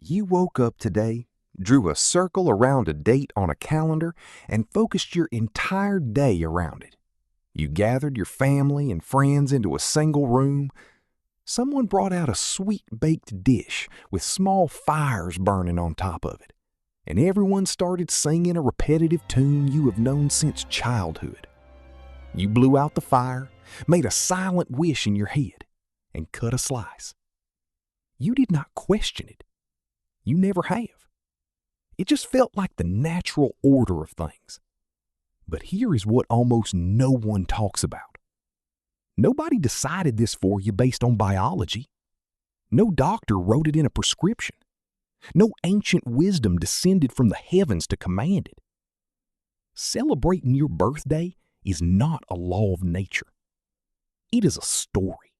You woke up today, drew a circle around a date on a calendar, and focused your entire day around it. You gathered your family and friends into a single room. Someone brought out a sweet baked dish with small fires burning on top of it, and everyone started singing a repetitive tune you have known since childhood. You blew out the fire, made a silent wish in your head, and cut a slice. You did not question it. You never have. It just felt like the natural order of things. But here is what almost no one talks about. Nobody decided this for you based on biology. No doctor wrote it in a prescription. No ancient wisdom descended from the heavens to command it. Celebrating your birthday is not a law of nature. It is a story.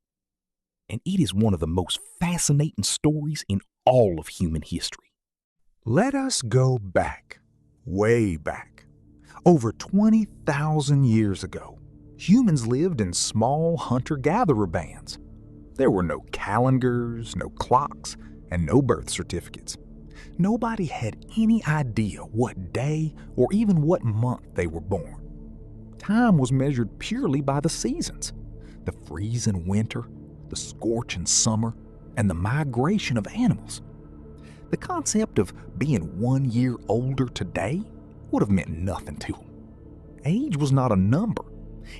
And it is one of the most fascinating stories in all of human history. Let us go back, way back. Over 20,000 years ago, humans lived in small hunter-gatherer bands. There were no calendars, no clocks, and no birth certificates. Nobody had any idea what day or even what month they were born. Time was measured purely by the seasons: the freezing winter, the scorching summer, and the migration of animals. The concept of being 1 year older today would have meant nothing to them. Age was not a number.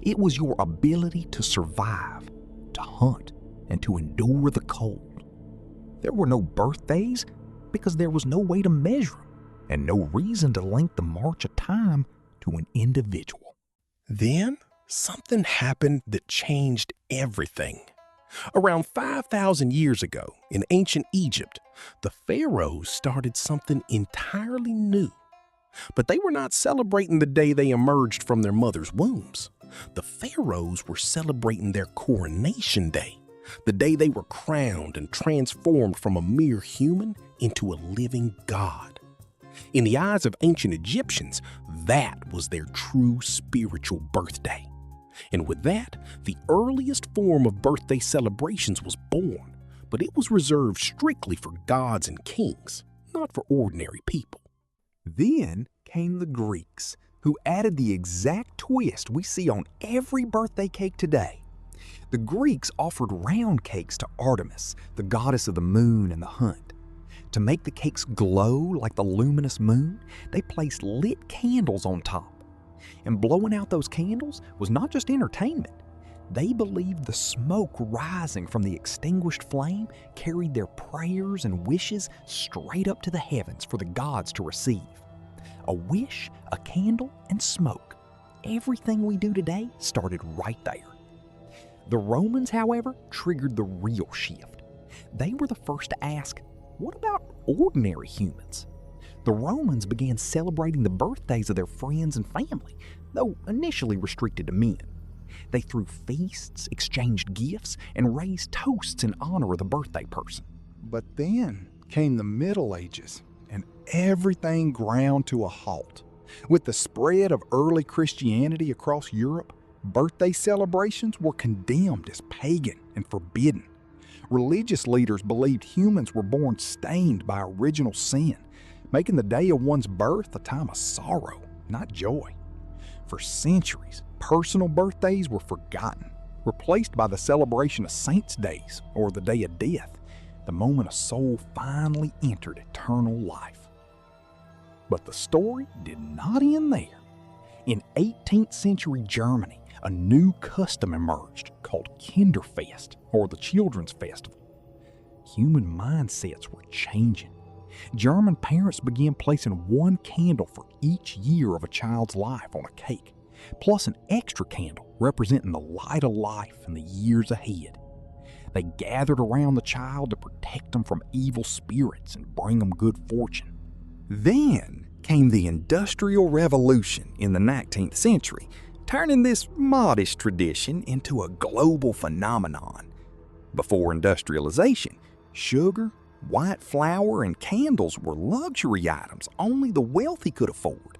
It was your ability to survive, to hunt, and to endure the cold. There were no birthdays because there was no way to measure them, and no reason to link the march of time to an individual. Then something happened that changed everything. Around 5,000 years ago, in ancient Egypt, the pharaohs started something entirely new. But they were not celebrating the day they emerged from their mother's wombs. The pharaohs were celebrating their coronation day, the day they were crowned and transformed from a mere human into a living god. In the eyes of ancient Egyptians, that was their true spiritual birthday. And with that, the earliest form of birthday celebrations was born, but it was reserved strictly for gods and kings, not for ordinary people. Then came the Greeks, who added the exact twist we see on every birthday cake today. The Greeks offered round cakes to Artemis, the goddess of the moon and the hunt. To make the cakes glow like the luminous moon, they placed lit candles on top. And blowing out those candles was not just entertainment. They believed the smoke rising from the extinguished flame carried their prayers and wishes straight up to the heavens for the gods to receive. A wish, a candle, and smoke. Everything we do today started right there. The Romans, however, triggered the real shift. They were the first to ask, what about ordinary humans? The Romans began celebrating the birthdays of their friends and family, though initially restricted to men. They threw feasts, exchanged gifts, and raised toasts in honor of the birthday person. But then came the Middle Ages, and everything ground to a halt. With the spread of early Christianity across Europe, birthday celebrations were condemned as pagan and forbidden. Religious leaders believed humans were born stained by original sin, making the day of one's birth a time of sorrow, not joy. For centuries, personal birthdays were forgotten, replaced by the celebration of saints' days or the day of death, the moment a soul finally entered eternal life. But the story did not end there. In 18th century Germany, a new custom emerged called Kinderfest, or the Children's Festival. Human mindsets were changing. German parents began placing one candle for each year of a child's life on a cake, plus an extra candle representing the light of life and the years ahead. They gathered around the child to protect them from evil spirits and bring them good fortune. Then came the Industrial Revolution in the 19th century, turning this modest tradition into a global phenomenon. Before industrialization, sugar, white flour, and candles were luxury items only the wealthy could afford.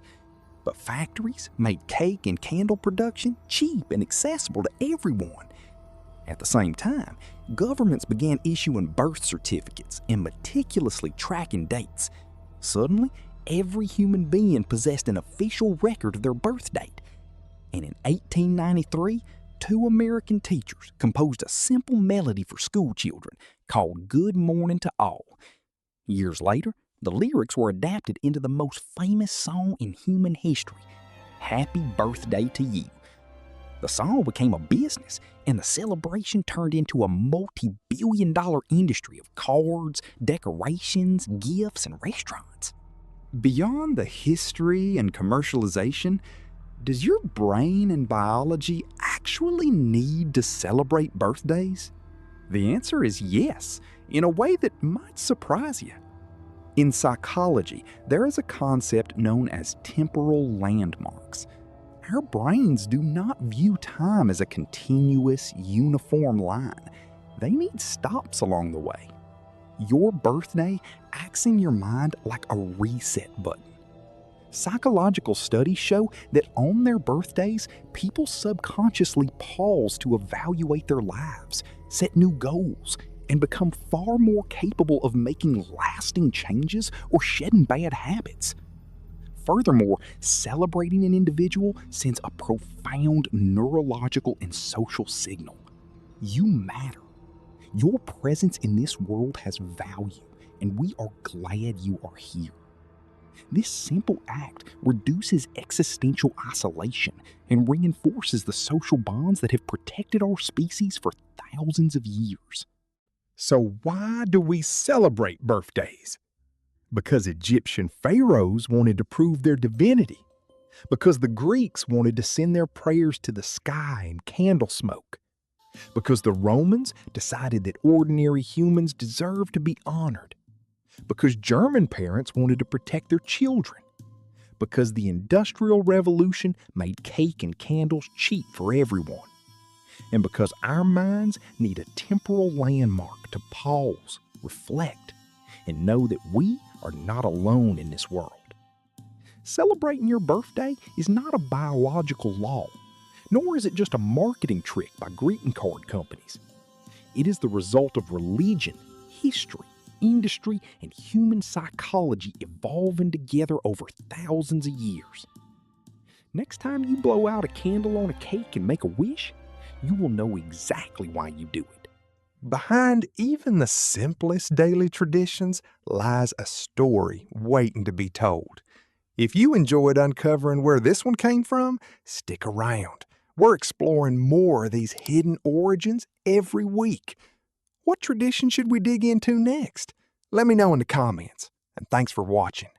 But factories made cake and candle production cheap and accessible to everyone. At the same time, governments began issuing birth certificates and meticulously tracking dates. Suddenly, every human being possessed an official record of their birth date. And in 1893, two American teachers composed a simple melody for school children called Good Morning to All. Years later, the lyrics were adapted into the most famous song in human history, Happy Birthday to You. The song became a business, and the celebration turned into a multi-billion-dollar industry of cards, decorations, gifts, and restaurants. Beyond the history and commercialization, does your brain and biology actually need to celebrate birthdays? The answer is yes, in a way that might surprise you. In psychology, there is a concept known as temporal landmarks. Our brains do not view time as a continuous, uniform line. They need stops along the way. Your birthday acts in your mind like a reset button. Psychological studies show that on their birthdays, people subconsciously pause to evaluate their lives, set new goals, and become far more capable of making lasting changes or shedding bad habits. Furthermore, celebrating an individual sends a profound neurological and social signal. You matter. Your presence in this world has value, and we are glad you are here. This simple act reduces existential isolation and reinforces the social bonds that have protected our species for thousands of years. So why do we celebrate birthdays? Because Egyptian pharaohs wanted to prove their divinity. Because the Greeks wanted to send their prayers to the sky in candle smoke. Because the Romans decided that ordinary humans deserve to be honored. Because German parents wanted to protect their children. Because the Industrial Revolution made cake and candles cheap for everyone. And because our minds need a temporal landmark to pause, reflect, and know that we are not alone in this world. Celebrating your birthday is not a biological law, nor is it just a marketing trick by greeting card companies. It is the result of religion, history, industry, and human psychology evolving together over thousands of years. Next time you blow out a candle on a cake and make a wish, you will know exactly why you do it. Behind even the simplest daily traditions lies a story waiting to be told. If you enjoyed uncovering where this one came from, stick around. We're exploring more of these hidden origins every week. What tradition should we dig into next? Let me know in the comments, and thanks for watching.